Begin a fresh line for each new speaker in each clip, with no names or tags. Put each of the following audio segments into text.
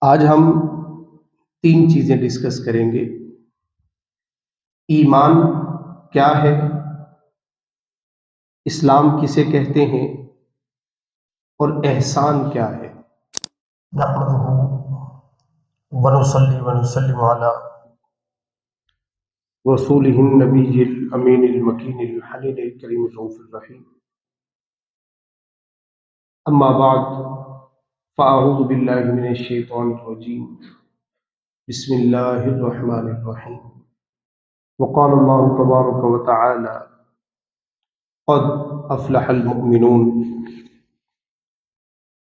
آج ہم تین چیزیں ڈسکس کریں گے۔ ایمان کیا ہے، اسلام کسے کہتے ہیں، اور احسان کیا ہے۔
نحمده ونصلي ونسلم على
رسولہ النبی الامین المکین الحنین الکریم الرؤوف الرحیم، اما بعد فاعوذ باللہ من الشیطان الرجیم، بسم اللہ الرحمن الرحیم۔ وقال اللہ تبارک وتعالی قد افلح المؤمنون،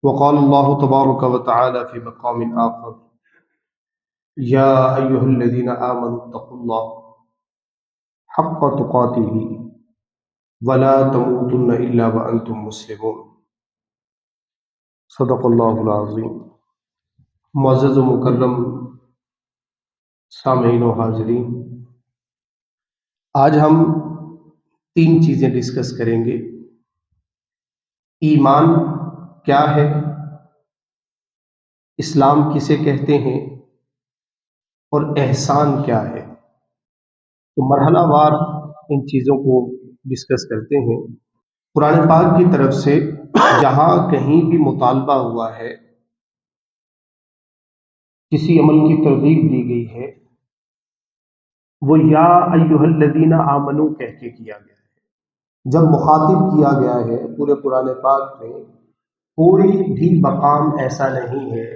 وقال اللہ تبارک وتعالی فی مقام آخر یا ایہا الذین آمنوا اتقوا اللہ حق تقاتہ ولا تموتن الا وانتم مسلمون۔ صدق اللہ العظیم۔ معزز و مکرم سامعین و حاضرین، آج ہم تین چیزیں ڈسکس کریں گے۔ ایمان کیا ہے، اسلام کسے کہتے ہیں، اور احسان کیا ہے۔ تو مرحلہ وار ان چیزوں کو ڈسکس کرتے ہیں۔ قرآن پاک کی طرف سے جہاں کہیں بھی مطالبہ ہوا ہے، کسی عمل کی ترغیب دی گئی ہے، وہ یا ایہا الذین آمنو کہہ کے کیا گیا ہے۔ جب مخاطب کیا گیا ہے پورے قرآن پاک میں، کوئی بھی مقام ایسا نہیں ہے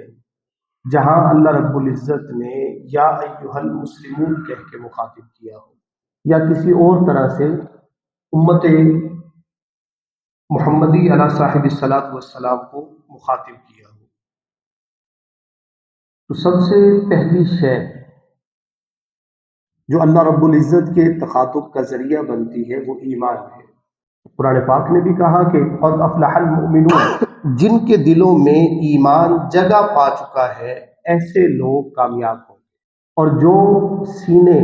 جہاں اللہ رب العزت نے یا ایہا المسلمون کہہ کے مخاطب کیا ہو، یا کسی اور طرح سے امت محمدی علیہ صاحب الصلاۃ والسلام کو مخاطب کیا ہو۔ تو سب سے پہلی شے جو اللہ رب العزت کے تخاطب کا ذریعہ بنتی ہے وہ ایمان ہے۔ قرآن پاک نے بھی کہا کہ قد افلح المؤمنون، جن کے دلوں میں ایمان جگہ پا چکا ہے ایسے لوگ کامیاب ہوں گے، اور جو سینے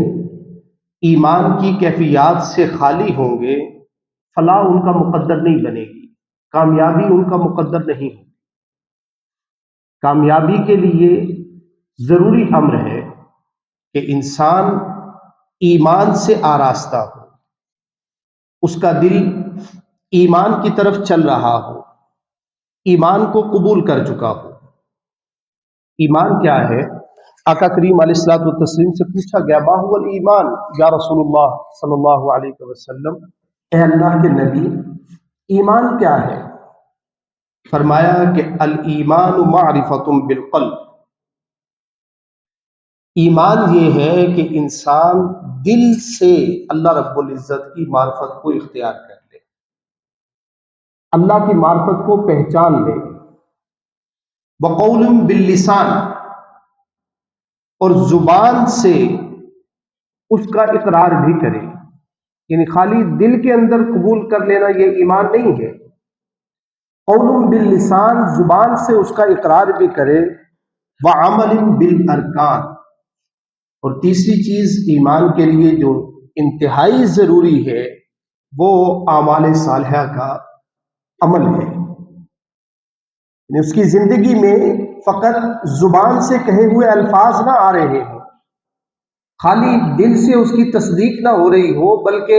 ایمان کی کیفیات سے خالی ہوں گے فلاح ان کا مقدر نہیں بنے گی، کامیابی ان کا مقدر نہیں ہوگی۔ کامیابی کے لیے ضروری امر ہے کہ انسان ایمان سے آراستہ ہو، اس کا دل ایمان کی طرف چل رہا ہو، ایمان کو قبول کر چکا ہو۔ ایمان کیا ہے؟ آقا کریم علیہ الصلوۃ والتسلیم سے پوچھا گیا ما هو الایمان یا رسول اللہ صلی اللہ علیہ وسلم، اے اللہ کے نبی ایمان کیا ہے؟ فرمایا کہ الایمان معرفۃ بالقلب، ایمان یہ ہے کہ انسان دل سے اللہ رب العزت کی معرفت کو اختیار کر لے، اللہ کی معرفت کو پہچان لے۔ وقول باللسان، اور زبان سے اس کا اقرار بھی کرے، یعنی خالی دل کے اندر قبول کر لینا یہ ایمان نہیں ہے۔ قول باللسان، زبان سے اس کا اقرار بھی کرے، وعمل بالارکان، اور تیسری چیز ایمان کے لیے جو انتہائی ضروری ہے وہ اعمال صالحہ کا عمل ہے، یعنی اس کی زندگی میں فقط زبان سے کہے ہوئے الفاظ نہ آ رہے ہوں، خالی دل سے اس کی تصدیق نہ ہو رہی ہو، بلکہ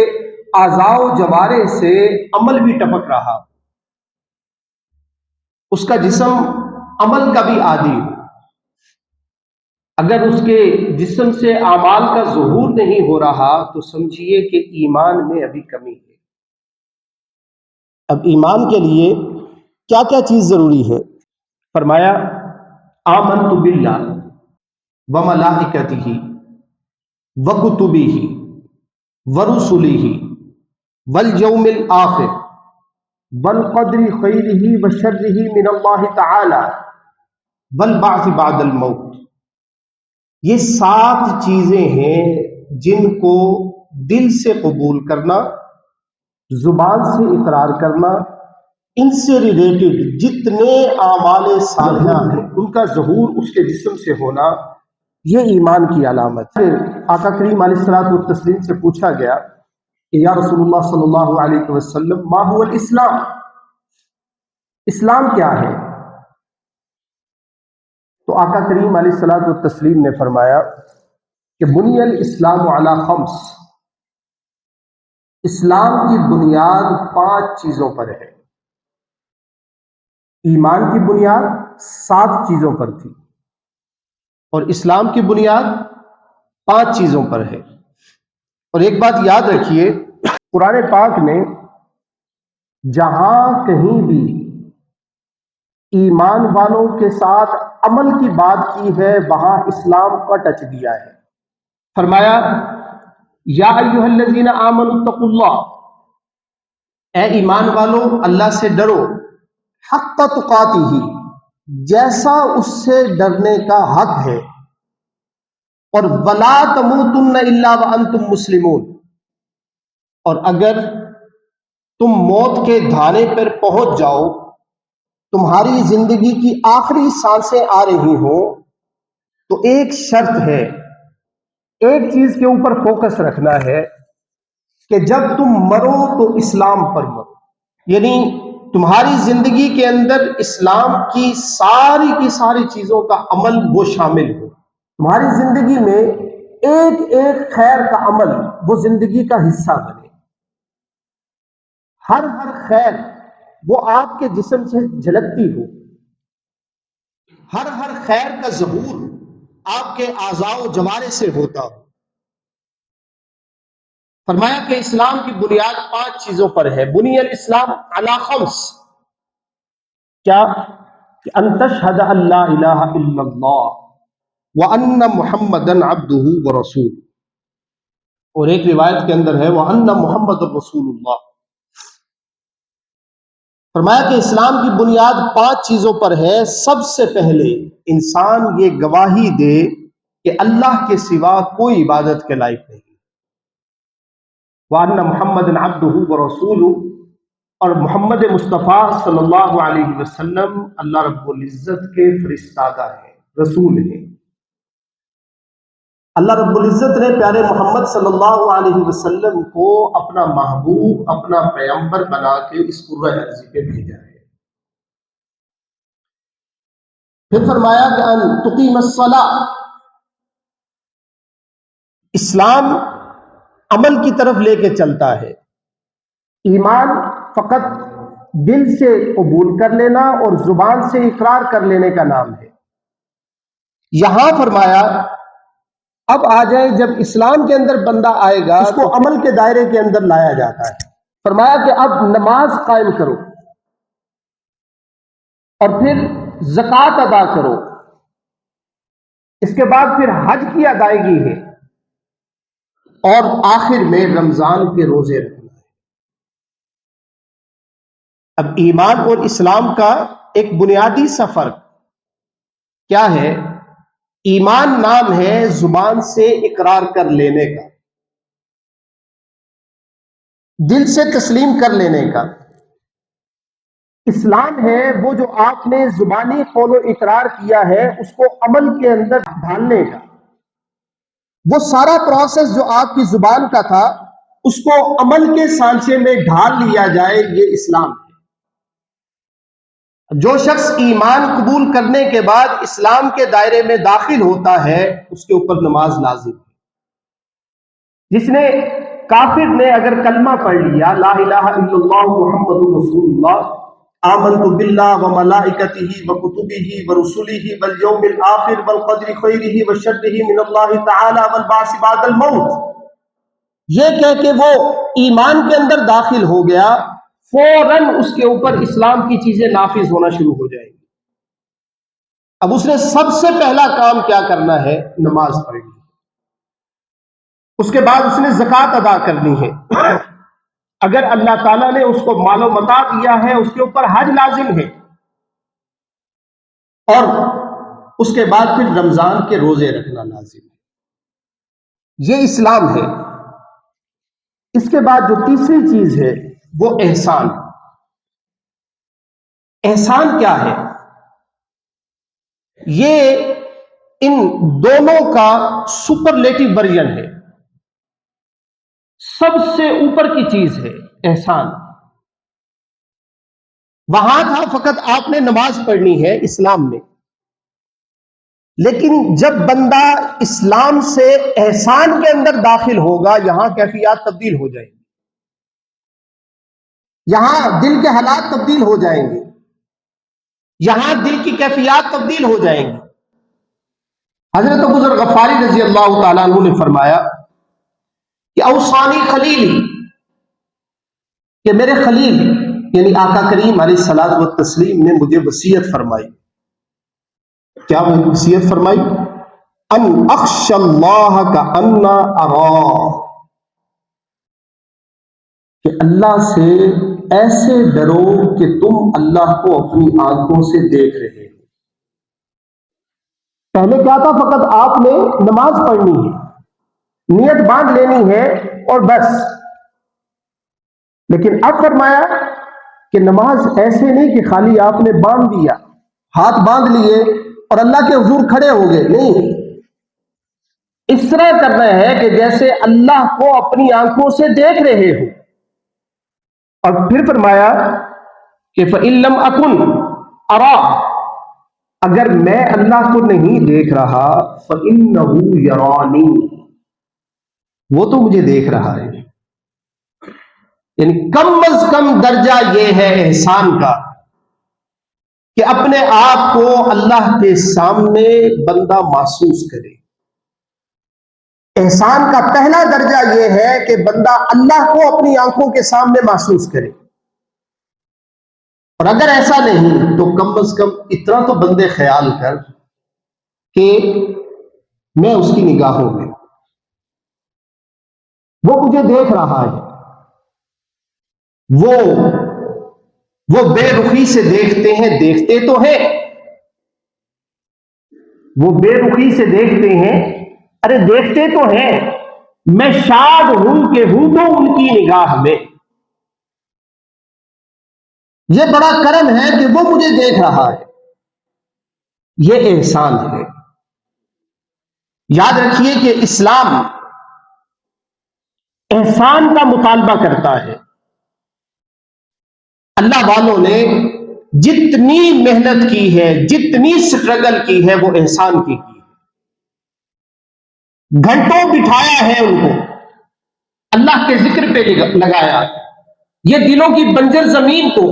اعضاء و جوارح سے عمل بھی ٹپک رہا ہو، اس کا جسم عمل کا بھی عادی ہو۔ اگر اس کے جسم سے اعمال کا ظہور نہیں ہو رہا تو سمجھیے کہ ایمان میں ابھی کمی ہے۔ اب ایمان کے لیے کیا کیا چیز ضروری ہے؟ فرمایا آمنت باللہ وملائکتہ وکتبہ ورسلہ والیوم الآخر والقدر خیرہ وشرہ من اللہ تعالی والبعث بعد الموت۔ یہ 7 چیزیں ہیں جن کو دل سے قبول کرنا، زبان سے اقرار کرنا، ان سے ریلیٹڈ جتنے اعمال صالحہ ہیں ان کا ظہور اس کے جسم سے ہونا، یہ ایمان کی علامت ہے۔ آقا کریم علیہ الصلوۃ والتسلیم سے پوچھا گیا کہ یا رسول اللہ صلی اللہ علیہ وسلم ما هو الاسلام، اسلام کیا ہے؟ تو آقا کریم علیہ الصلوۃ والتسلیم نے فرمایا کہ بنی الاسلام علی خمس، اسلام کی بنیاد 5 چیزوں پر ہے۔ ایمان کی بنیاد 7 چیزوں پر تھی اور اسلام کی بنیاد 5 چیزوں پر ہے۔ اور ایک بات یاد رکھیے، قرآن پاک نے جہاں کہیں بھی ایمان والوں کے ساتھ عمل کی بات کی ہے وہاں اسلام کا ٹچ دیا ہے۔ فرمایا یا ایھا الذین آمنوا اتقوا اللہ، اے ایمان والو اللہ سے ڈرو، حق تقاتہ، جیسا اس سے ڈرنے کا حق ہے، اور ولا تموتن الا وانتم مسلمون، اور اگر تم موت کے دھانے پر پہنچ جاؤ، تمہاری زندگی کی آخری سانسیں آ رہی ہوں، تو ایک شرط ہے، ایک چیز کے اوپر فوکس رکھنا ہے کہ جب تم مرو تو اسلام پر مرو، یعنی تمہاری زندگی کے اندر اسلام کی ساری چیزوں کا عمل وہ شامل ہو، تمہاری زندگی میں ایک ایک خیر کا عمل وہ زندگی کا حصہ بنے، ہر خیر وہ آپ کے جسم سے جھلکتی ہو، ہر خیر کا ظہور آپ کے اعضاء و جوارح سے ہوتا ہو۔ فرمایا کہ اسلام کی بنیاد 5 چیزوں پر ہے۔ بنی الاسلام علی خمس، کیا کہ ان تشہد ان لا الہ الا اللہ وان محمدا عبدہ ورسولہ، اور ایک روایت کے اندر ہے وان محمد رسول اللہ۔ فرمایا کہ اسلام کی بنیاد 5 چیزوں پر ہے۔ سب سے پہلے انسان یہ گواہی دے کہ اللہ کے سوا کوئی عبادت کے لائق نہیں، وَأَنَّ مُحَمَّدًا عَبْدُهُ وَرَسُولُهُ، اور محمد مصطفیٰ صلی اللہ علیہ وسلم اللہ رب العزت کے فرستادہ ہیں، رسول ہیں۔ اللہ رب العزت نے پیارے محمد صلی اللہ علیہ وسلم کو اپنا محبوب، اپنا پیغمبر بنا کے اس کرۂ ارضی پہ بھیجا ہے۔ پھر فرمایا کہ ان تقیم الصلاۃ، اسلام عمل کی طرف لے کے چلتا ہے۔ ایمان فقط دل سے قبول کر لینا اور زبان سے اقرار کر لینے کا نام ہے۔ یہاں فرمایا اب آ جائیں، جب اسلام کے اندر بندہ آئے گا اس کو عمل کے دائرے کے اندر لایا جاتا ہے۔ فرمایا کہ اب نماز قائم کرو، اور پھر زکوٰۃ ادا کرو، اس کے بعد پھر حج کی ادائیگی ہے، اور آخر میں رمضان کے روزے رکھنا ہے۔ اب ایمان اور اسلام کا ایک بنیادی سا فرق کیا ہے؟ ایمان نام ہے زبان سے اقرار کر لینے کا، دل سے تسلیم کر لینے کا۔ اسلام ہے وہ جو آپ نے زبانی قول و اقرار کیا ہے اس کو عمل کے اندر ڈھالنے کا، وہ سارا پروسیس جو آپ کی زبان کا تھا اس کو عمل کے سانچے میں ڈھال لیا جائے، یہ اسلام ہے۔ جو شخص ایمان قبول کرنے کے بعد اسلام کے دائرے میں داخل ہوتا ہے اس کے اوپر نماز لازم ہے۔ جس نے کافر نے اگر کلمہ پڑھ لیا لا الہ الا اللہ محمد رسول اللہ، آمنت باللہ وملائکتہ وکتبہ ورسلہ والیوم الآخر والقدر خیرہ وشرہ من اللہ تعالی والبعث بعد الموت، یہ کہہ کہ وہ ایمان کے اندر داخل ہو گیا، فوراً اس کے اوپر اسلام کی چیزیں نافذ ہونا شروع ہو جائیں گی۔ اب اس نے سب سے پہلا کام کیا کرنا ہے؟ نماز پڑھنی، اس کے بعد اس نے زکوٰۃ ادا کرنی ہے، اگر اللہ تعالیٰ نے اس کو مال و متاع دیا ہے اس کے اوپر حج لازم ہے، اور اس کے بعد پھر رمضان کے روزے رکھنا لازم ہے۔ یہ اسلام ہے۔ اس کے بعد جو تیسری چیز ہے وہ احسان۔ احسان کیا ہے؟ یہ ان دونوں کا سپرلیٹو ورژن ہے، سب سے اوپر کی چیز ہے احسان۔ وہاں تھا فقط آپ نے نماز پڑھنی ہے اسلام میں، لیکن جب بندہ اسلام سے احسان کے اندر داخل ہوگا یہاں کیفیات تبدیل ہو جائیں گی، یہاں دل کے حالات تبدیل ہو جائیں گے، یہاں دل کی کیفیات تبدیل ہو جائیں گی۔ حضرت ابو ذر غفاری رضی اللہ تعالیٰ عنہ نے فرمایا کہ اوصانی خلیلی، کہ میرے خلیل یعنی آقا کریم علیہ الصلوۃ والتسلیم نے مجھے وصیت فرمائی۔ کیا وصیت فرمائی؟ ان اخشى اللہ کأن ارا، کہ اللہ سے ایسے ڈرو کہ تم اللہ کو اپنی آنکھوں سے دیکھ رہے ہو۔ پہلے کیا تھا؟ فقط آپ نے نماز پڑھنی ہے، نیت باندھ لینی ہے اور بس۔ لیکن اب فرمایا کہ نماز ایسے نہیں کہ خالی آپ نے باندھ دیا، ہاتھ باندھ لیے اور اللہ کے حضور کھڑے ہو گئے، نہیں، اس طرح کرنا ہے کہ جیسے اللہ کو اپنی آنکھوں سے دیکھ رہے ہو۔ اور پھر فرمایا کہ فَإِن لَمْ أَكُنْ أَرَى، اگر میں اللہ کو نہیں دیکھ رہا فَإِنَّهُ يَرَانِي، وہ تو مجھے دیکھ رہا ہے۔ یعنی کم از کم درجہ یہ ہے احسان کا کہ اپنے آپ کو اللہ کے سامنے بندہ محسوس کرے۔ احسان کا پہلا درجہ یہ ہے کہ بندہ اللہ کو اپنی آنکھوں کے سامنے محسوس کرے، اور اگر ایسا نہیں تو کم از کم اتنا تو بندے خیال کر کہ میں اس کی نگاہوں میں، وہ مجھے دیکھ رہا ہے، وہ بے رخی سے دیکھتے ہیں، دیکھتے تو ہیں، وہ بے رخی سے دیکھتے ہیں، ارے دیکھتے تو ہیں، میں شاد ہوں کہ ہوں تو ان کی نگاہ میں۔ یہ بڑا کرم ہے کہ وہ مجھے دیکھ رہا ہے، یہ احسان ہے۔ یاد رکھیے کہ اسلام احسان کا مطالبہ کرتا ہے۔ اللہ والوں نے جتنی محنت کی ہے، جتنی سٹرگل کی ہے، وہ احسان کی ہے۔ گھنٹوں بٹھایا ہے ان کو، اللہ کے ذکر پہ لگایا، یہ دلوں کی بنجر زمین کو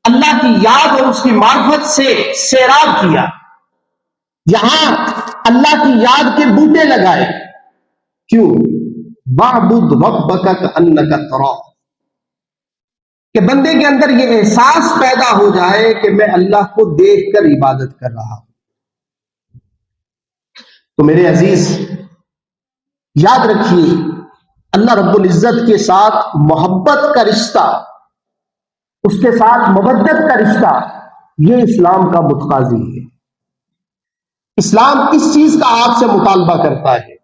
اللہ کی یاد اور اس کی معرفت سے سیراب کیا، یہاں اللہ کی یاد کے بوٹے لگائے۔ کیوں؟ وَاعْبُدْ رَبَّكَ كَأَنَّكَ تَرَاهُ، کہ بندے کے اندر یہ احساس پیدا ہو جائے کہ میں اللہ کو دیکھ کر عبادت کر رہا ہوں۔ تو میرے عزیز یاد رکھیے، اللہ رب العزت کے ساتھ محبت کا رشتہ، اس کے ساتھ مودت کا رشتہ، یہ اسلام کا متقاضی ہے۔ اسلام اس چیز کا آپ سے مطالبہ کرتا ہے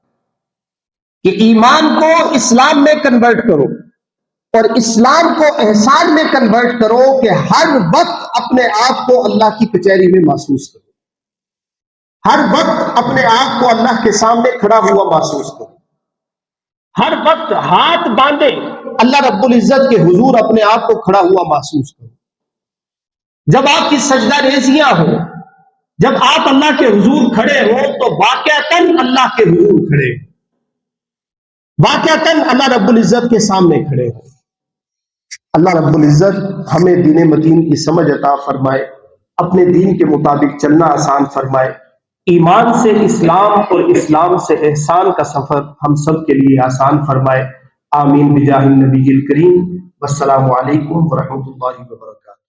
کہ ایمان کو اسلام میں کنورٹ کرو، اور اسلام کو احسان میں کنورٹ کرو کہ ہر وقت اپنے آپ کو اللہ کی کچہری میں محسوس کرو، ہر وقت اپنے آپ کو اللہ کے سامنے کھڑا ہوا محسوس کرو، ہر وقت ہاتھ باندھے اللہ رب العزت کے حضور اپنے آپ کو کھڑا ہوا محسوس کرو۔ جب آپ کی سجدہ ریزیاں ہو، جب آپ اللہ کے حضور کھڑے ہو تو واقعتاً اللہ کے حضور کھڑے ہو، واقعتاً اللہ رب العزت کے سامنے کھڑے ہو۔ اللہ رب العزت ہمیں دین متین کی سمجھ عطا فرمائے، اپنے دین کے مطابق چلنا آسان فرمائے، ایمان سے اسلام اور اسلام سے احسان کا سفر ہم سب کے لیے آسان فرمائے۔ آمین بجاہ النبی الکریم۔ والسلام علیکم ورحمۃ اللہ وبرکاتہ۔